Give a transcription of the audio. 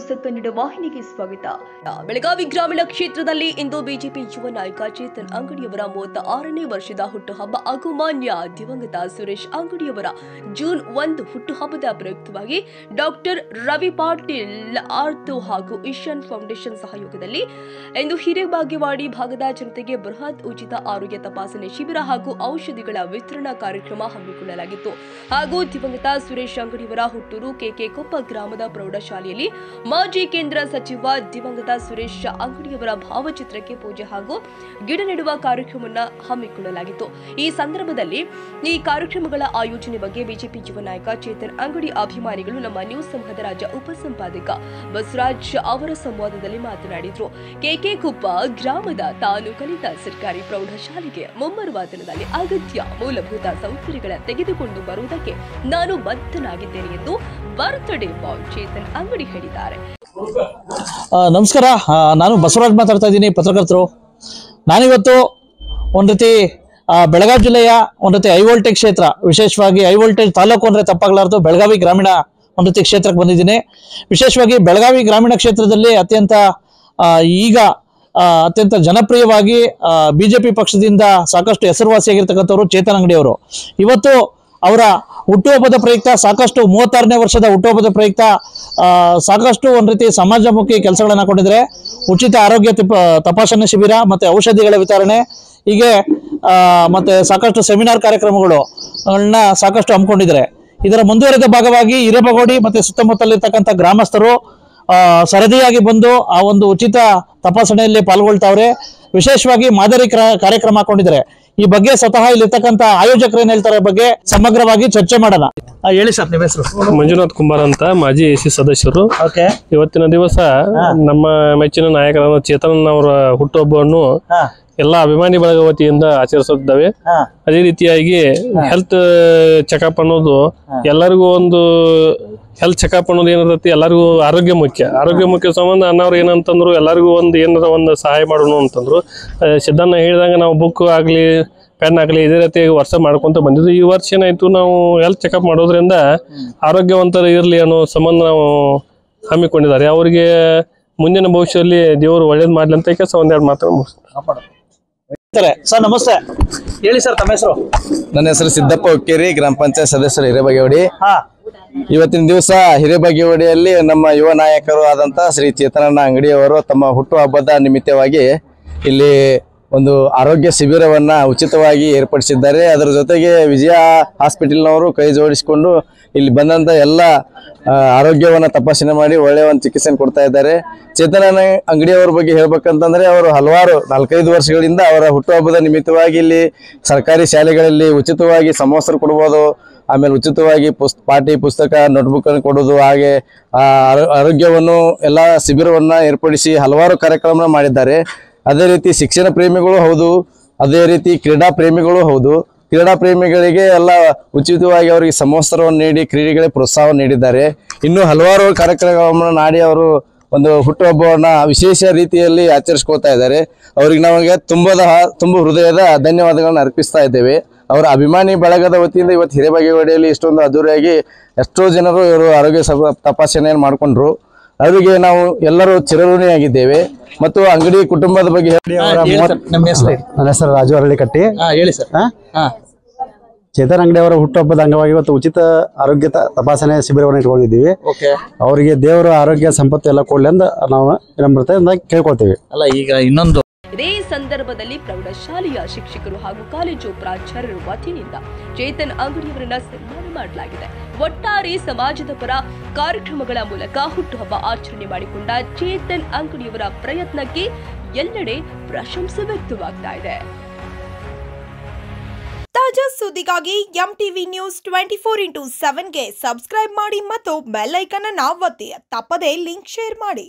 News Kannada ವಾಹಿನಿಗೆ ಸ್ವಾಗತ. ಬೆಳಗಾವಿ ಗ್ರಾಮೀಣ ಕ್ಷೇತ್ರದಲ್ಲಿ ಇಂದು ಬಿಜೆಪಿ ಯುವ ನಾಯಕ ಚೇತನ್ ಅಂಗಡಿಯವರ 36ನೇ ವರ್ಷದ ಹುಟ್ಟುಹಬ್ಬ ಹಾಗೂ ಮಾನ್ಯ ದಿವಂಗತ ಸುರೇಶ್ ಅಂಗಡಿಯವರ ಜೂನ್ 1 ಹುಟ್ಟುಹಬ್ಬದ ಪ್ರಯುಕ್ತವಾಗಿ ಡಾಕ್ಟರ್ ರವಿ ಪಾಟೀಲ್ ಆರ್ಥೋ ಹಾಗೂ ಈಶಾನ್ ಫೌಂಡೇಶನ್ ಸಹಯೋಗದಲ್ಲಿ ಇಂದು ಹಿರೇಬಾಗೇವಾಡಿ ಭಾಗದ ಜನತೆಗೆ ಬೃಹತ್ ಉಚಿತ ಆರೋಗ್ಯ ತಪಾಸಣೆ ಶಿಬಿರ ಹಾಗೂ ಔಷಧಿಗಳ ವಿತರಣಾ ಕಾರ್ಯಕ್ರಮ ಹಮ್ಮಿಕೊಳ್ಳಲಾಗಿತ್ತು. ಹಾಗೂ ದಿವಂಗತ ಸುರೇಶ್ ಅಂಗಡಿಯವರ ಹುಟ್ಟೂರು ಕೆಕೆ ಕೊಪ್ಪ ಗ್ರಾಮದ ಪ್ರೌಢಶಾಲೆಯಲ್ಲಿ ಮಾಜಿ ಕೇಂದ್ರ ಸಚಿವ ದಿವಂಗತ ಸುರೇಶ್ ಅಂಗಡಿಯವರ ಭಾವಚಿತ್ರಕ್ಕೆ ಪೂಜೆ ಹಾಗೂ ಗಿಡ ನೆಡುವ ಕಾರ್ಯಕ್ರಮವನ್ನು ಹಮ್ಮಿಕೊಳ್ಳಲಾಗಿತ್ತು. ಈ ಸಂದರ್ಭದಲ್ಲಿ ಈ ಕಾರ್ಯಕ್ರಮಗಳ ಆಯೋಜನೆ ಬಗ್ಗೆ ಬಿಜೆಪಿ ಯುವ ನಾಯಕ ಚೇತನ್ ಅಂಗಡಿ ಅಭಿಮಾನಿಗಳು ನಮ್ಮ ನ್ಯೂಸ್ ಸಂಘದ ರಾಜ್ಯ ಉಪಸಂಪಾದಕ ಬಸವರಾಜ್ ಅವರ ಸಂವಾದದಲ್ಲಿ ಮಾತನಾಡಿದರು. ಕೆಕೆ ಕೊಪ್ಪ ಗ್ರಾಮದ ತಾನು ಕಲಿತ ಸರ್ಕಾರಿ ಪ್ರೌಢಶಾಲೆಗೆ ಮುಂಬರುವ ದಿನದಲ್ಲಿ ಅಗತ್ಯ ಮೂಲಭೂತ ಸೌಕರ್ಯಗಳ ತೆಗೆದುಕೊಂಡು ಬರುವುದಕ್ಕೆ ನಾನು ಬದ್ಧನಾಗಿದ್ದೇನೆ ಎಂದು ಬರ್ತ್ಡೇ ಬಾಯ್ ಚೇತನ್ ಅಂಗಡಿ ಹೇಳಿದ್ದಾರೆ. ನಮಸ್ಕಾರ, ನಾನು ಬಸವರಾಜ್ ಮಾತಾಡ್ತಾ ಇದ್ದೀನಿ, ಪತ್ರಕರ್ತರು. ನಾನಿವತ್ತು ಒಂದು ರೀತಿ ಬೆಳಗಾವಿ ಜಿಲ್ಲೆಯ ಒಂದು ರೀತಿ ಹೈ ವೋಲ್ಟೇಜ್ ಕ್ಷೇತ್ರ, ವಿಶೇಷವಾಗಿ ಹೈ ವೋಲ್ಟೇಜ್ ತಾಲೂಕು ಅಂದರೆ ತಪ್ಪಾಗಲಾರದು ಬೆಳಗಾವಿ ಗ್ರಾಮೀಣ ಒಂದು ರೀತಿ ಕ್ಷೇತ್ರಕ್ಕೆ ಬಂದಿದ್ದೀನಿ. ವಿಶೇಷವಾಗಿ ಬೆಳಗಾವಿ ಗ್ರಾಮೀಣ ಕ್ಷೇತ್ರದಲ್ಲಿ ಅತ್ಯಂತ ಜನಪ್ರಿಯವಾಗಿ ಬಿಜೆಪಿ ಪಕ್ಷದಿಂದ ಸಾಕಷ್ಟು ಹೆಸರುವಾಸಿಯಾಗಿರ್ತಕ್ಕಂಥವ್ರು ಚೇತನ್ ಅಂಗಡಿಯವರು. ಇವತ್ತು ಅವರ ಹುಟ್ಟುಹಬ್ಬದ ಪ್ರಯುಕ್ತ ಸಾಕಷ್ಟು 36ನೇ ವರ್ಷದ ಹುಟ್ಟುಹಬ್ಬದ ಪ್ರಯುಕ್ತ ಸಾಕಷ್ಟು ಒಂದು ರೀತಿ ಸಮಾಜಮುಖಿ ಕೆಲಸಗಳನ್ನು ಹಾಕೊಂಡಿದ್ದಾರೆ. ಉಚಿತ ಆರೋಗ್ಯ ತಪಾಸಣೆ ಶಿಬಿರ ಮತ್ತು ಔಷಧಿಗಳ ವಿತರಣೆ, ಹೀಗೆ ಮತ್ತು ಸಾಕಷ್ಟು ಸೆಮಿನಾರ್ ಕಾರ್ಯಕ್ರಮಗಳನ್ನ ಸಾಕಷ್ಟು ಹಮ್ಮಿಕೊಂಡಿದ್ದಾರೆ. ಇದರ ಮುಂದುವರೆದ ಭಾಗವಾಗಿ ಹಿರೇಬಾಗೇವಾಡಿ ಮತ್ತು ಸುತ್ತಮುತ್ತಲಿರ್ತಕ್ಕಂಥ ಗ್ರಾಮಸ್ಥರು ಸರದಿಯಾಗಿ ಬಂದು ಆ ಒಂದು ಉಚಿತ ತಪಾಸಣೆಯಲ್ಲಿ ಪಾಲ್ಗೊಳ್ತಾವ್ರೆ. ವಿಶೇಷವಾಗಿ ಮಾದರಿ ಕಾರ್ಯಕ್ರಮ ಹಾಕೊಂಡಿದ್ದಾರೆ. ಈ ಬಗ್ಗೆ ಸ್ವತಃ ಇಲ್ಲಿರ್ತಕ್ಕಂಥ ಆಯೋಜಕರು ಏನ್ ಹೇಳ್ತಾರೆ ಬಗ್ಗೆ ಸಮಗ್ರವಾಗಿ ಚರ್ಚೆ ಮಾಡೋಣ. ಹೇಳಿ ಸರ್, ನಿಮ್ಮ ಹೆಸರು? ಮಂಜುನಾಥ್ ಕುಮಾರ್ ಅಂತ, ಮಾಜಿ ಎಸಿ ಸದಸ್ಯರು. ಇವತ್ತಿನ ದಿವಸ ನಮ್ಮ ಮೆಚ್ಚಿನ ನಾಯಕರಾದ ಚೇತನ್ ಅವರ ಹುಟ್ಟುಹಬ್ಬವನ್ನು ಎಲ್ಲ ಅಭಿಮಾನಿ ಬಳಗ ವತಿಯಿಂದ ಆಚರಿಸುತ್ತಿದ್ದಾವೆ. ಅದೇ ರೀತಿಯಾಗಿ ಹೆಲ್ತ್ ಚೆಕಪ್ ಅನ್ನೋದು ಎಲ್ಲರಿಗೂ ಒಂದು ಹೆಲ್ತ್ ಚೆಕಪ್ ಅನ್ನೋದು ಏನಿರ್ತೈತಿ, ಎಲ್ಲರಿಗೂ ಆರೋಗ್ಯ ಮುಖ್ಯ ಸಂಬಂಧ ಅನ್ನೋರು ಏನಂತಂದ್ರು ಎಲ್ಲರಿಗೂ ಒಂದು ಏನಾರ ಒಂದು ಸಹಾಯ ಮಾಡೋಣ ಅಂತಂದ್ರು. ಸಿದ್ದಣ್ಣ ಹೇಳಿದಂಗೆ ನಾವು ಬುಕ್ ಆಗಲಿ ಪೆನ್ ಆಗಲಿ ಇದೇ ರೀತಿ ವರ್ಷ ಮಾಡ್ಕೊಂತ ಬಂದಿದ್ದು. ಈ ವರ್ಷ ಏನಾಯ್ತು, ನಾವು ಹೆಲ್ತ್ ಚೆಕಪ್ ಮಾಡೋದ್ರಿಂದ ಆರೋಗ್ಯವಂತರು ಇರಲಿ ಅನ್ನೋ ಸಂಬಂಧ ನಾವು ಹಮ್ಮಿಕೊಂಡಿದ್ದಾರೆ. ಅವರಿಗೆ ಮುಂದಿನ ಭವಿಷ್ಯದಲ್ಲಿ ದೇವರು ಒಳ್ಳೇದು ಮಾಡ್ಲಿ ಅಂತ ಕೆಲಸ ಒಂದೆರಡು ಮಾತು ಸರ್. ನಮಸ್ತೆ, ಹೇಳಿ ಸರ್, ತಮ್ಮ ಹೆಸರು? ನನ್ನ ಹೆಸರು ಸಿದ್ದಪ್ಪ ಹುಕ್ಕೇರಿ, ಗ್ರಾಮ ಪಂಚಾಯತ್ ಸದಸ್ಯರು, ಹಿರೇಬಾಗೇವಾಡಿ. ಇವತ್ತಿನ ದಿವಸ ಹಿರೇಬಾಗೇವಾಡಿಯಲ್ಲಿ ನಮ್ಮ ಯುವ ನಾಯಕರು ಆದಂತ ಶ್ರೀ ಚೇತನಣ್ಣ ಅಂಗಡಿಯವರು ತಮ್ಮ ಹುಟ್ಟುಹಬ್ಬದ ನಿಮಿತ್ತವಾಗಿ ಇಲ್ಲಿ ಒಂದು ಆರೋಗ್ಯ ಶಿಬಿರವನ್ನ ಉಚಿತವಾಗಿ ಏರ್ಪಡಿಸಿದ್ದಾರೆ. ಅದರ ಜೊತೆಗೆ ವಿಜಯ ಹಾಸ್ಪಿಟಲ್ನವರು ಕೈ ಜೋಡಿಸಿಕೊಂಡು ಇಲ್ಲಿ ಬಂದಂತ ಎಲ್ಲ ಆರೋಗ್ಯವನ್ನ ತಪಾಸಣೆ ಮಾಡಿ ಒಳ್ಳೆಯ ಒಂದು ಚಿಕಿತ್ಸೆಯನ್ನು ಕೊಡ್ತಾ ಇದ್ದಾರೆ. ಚೇತನಣ್ಣ ಅಂಗಡಿಯವರ ಬಗ್ಗೆ ಹೇಳ್ಬೇಕಂತಂದ್ರೆ ಅವರು ಹಲವಾರು 4-5 ವರ್ಷಗಳಿಂದ ಅವರ ಹುಟ್ಟುಹಬ್ಬದ ನಿಮಿತ್ತವಾಗಿ ಇಲ್ಲಿ ಸರ್ಕಾರಿ ಶಾಲೆಗಳಲ್ಲಿ ಉಚಿತವಾಗಿ ಸಮವಸ್ತ್ರ ಕೊಡ್ಬೋದು, ಆಮೇಲೆ ಉಚಿತವಾಗಿ ಪಾಠಿ ಪುಸ್ತಕ ನೋಟ್ಬುಕ್ ಅನ್ನು ಕೊಡೋದು, ಹಾಗೆ ಆರೋಗ್ಯವನ್ನು ಎಲ್ಲ ಶಿಬಿರವನ್ನ ಏರ್ಪಡಿಸಿ ಹಲವಾರು ಕಾರ್ಯಕ್ರಮ ಮಾಡಿದ್ದಾರೆ. ಅದೇ ರೀತಿ ಶಿಕ್ಷಣ ಪ್ರೇಮಿಗಳು ಹೌದು, ಅದೇ ರೀತಿ ಕ್ರೀಡಾ ಪ್ರೇಮಿಗಳು ಹೌದು. ಕ್ರೀಡಾ ಪ್ರೇಮಿಗಳಿಗೆ ಎಲ್ಲ ಉಚಿತವಾಗಿ ಅವರಿಗೆ ಸಮವಸ್ತ್ರವನ್ನು ನೀಡಿ ಕ್ರೀಡೆಗಳಿಗೆ ಪ್ರೋತ್ಸಾಹ ನೀಡಿದ್ದಾರೆ. ಇನ್ನೂ ಹಲವಾರು ಕಾರ್ಯಕ್ರಮಗಳನ್ನು ಮಾಡಿ ಅವರು ಒಂದು ಹುಟ್ಟುಹಬ್ಬವನ್ನ ವಿಶೇಷ ರೀತಿಯಲ್ಲಿ ಆಚರಿಸ್ಕೊಳ್ತಾ ಇದ್ದಾರೆ. ಅವರಿಗೆ ನಮಗೆ ತುಂಬ ಹೃದಯದ ಧನ್ಯವಾದಗಳನ್ನು ಅರ್ಪಿಸ್ತಾ ಇದ್ದೇವೆ. ಅವರ ಅಭಿಮಾನಿ ಬಳಗದ ವತಿಯಿಂದ ಇವತ್ತು ಹಿರೇಬಾಗೇವಾಡಿಯಲ್ಲಿ ಇಷ್ಟೊಂದು ಅದ್ದೂರಿಯಾಗಿ ಎಷ್ಟೋ ಜನರು ಇವರು ಆರೋಗ್ಯ ತಪಾಸಣೆಯನ್ನು ಮಾಡಿಕೊಂಡ್ರು. ಅವರಿಗೆ ನಾವು ಎಲ್ಲರೂ ಚಿರಋಣಿಯಾಗಿದ್ದೇವೆ. ಮತ್ತು ಅಂಗಡಿ ಕುಟುಂಬದ ಬಗ್ಗೆ ನನ್ನ ಹೆಸರು ರಾಜು ಅರಳಿಕಟ್ಟಿ. ಹೇಳಿ ಸರ್. ಚೇತನ್ ಅಂಗಡಿ ಅವರ ಹುಟ್ಟುಹಬ್ಬದ ಅಂಗವಾಗಿ ಇವತ್ತು ಉಚಿತ ಆರೋಗ್ಯ ತಪಾಸಣೆ ಶಿಬಿರವನ್ನು ಇಟ್ಕೊಂಡಿದ್ದೀವಿ. ಅವರಿಗೆ ದೇವರ ಆರೋಗ್ಯ ಸಂಪತ್ತು ಎಲ್ಲ ಕೊಡ್ಲಿ ಅಂತ ನಾವು ವಿನಮ್ರತೆಯಿಂದ ಕೇಳ್ಕೊಳ್ತೀವಿ. ಅಲ್ಲ, ಈಗ ಇನ್ನೊಂದು ಇದೇ ಸಂದರ್ಭದಲ್ಲಿ ಪ್ರೌಢಶಾಲೆಯ ಶಿಕ್ಷಕರು ಹಾಗೂ ಕಾಲೇಜು ಪ್ರಾಚಾರ್ಯರ ವತಿಯಿಂದ ಚೇತನ್ ಅಂಗಡಿಯವರನ್ನ ಸನ್ಮಾನ ಮಾಡಲಾಗಿದೆ. ಒಟ್ಟಾರೆ ಸಮಾಜದ ಪರ ಕಾರ್ಯಕ್ರಮಗಳ ಮೂಲಕ ಹುಟ್ಟುಹಬ್ಬ ಆಚರಣೆ ಮಾಡಿಕೊಂಡ ಚೇತನ್ ಅಂಗಡಿಯವರ ಪ್ರಯತ್ನಕ್ಕೆ ಎಲ್ಲೆಡೆ ಪ್ರಶಂಸೆ ವ್ಯಕ್ತವಾಗ್ತಾ ಇದೆ. ತಾಜಾ ಸುದ್ದಿಗಾಗಿ MTV ನ್ಯೂಸ್ 24x7ಗೆ ಸಬ್ಸ್ಕ್ರೈಬ್ ಮಾಡಿ ಮತ್ತು ಬೆಲ್ ಐಕಾನ್ ಅನ್ನು ಒತ್ತಿ. ತಪ್ಪದೇ ಲಿಂಕ್ ಶೇರ್ ಮಾಡಿ.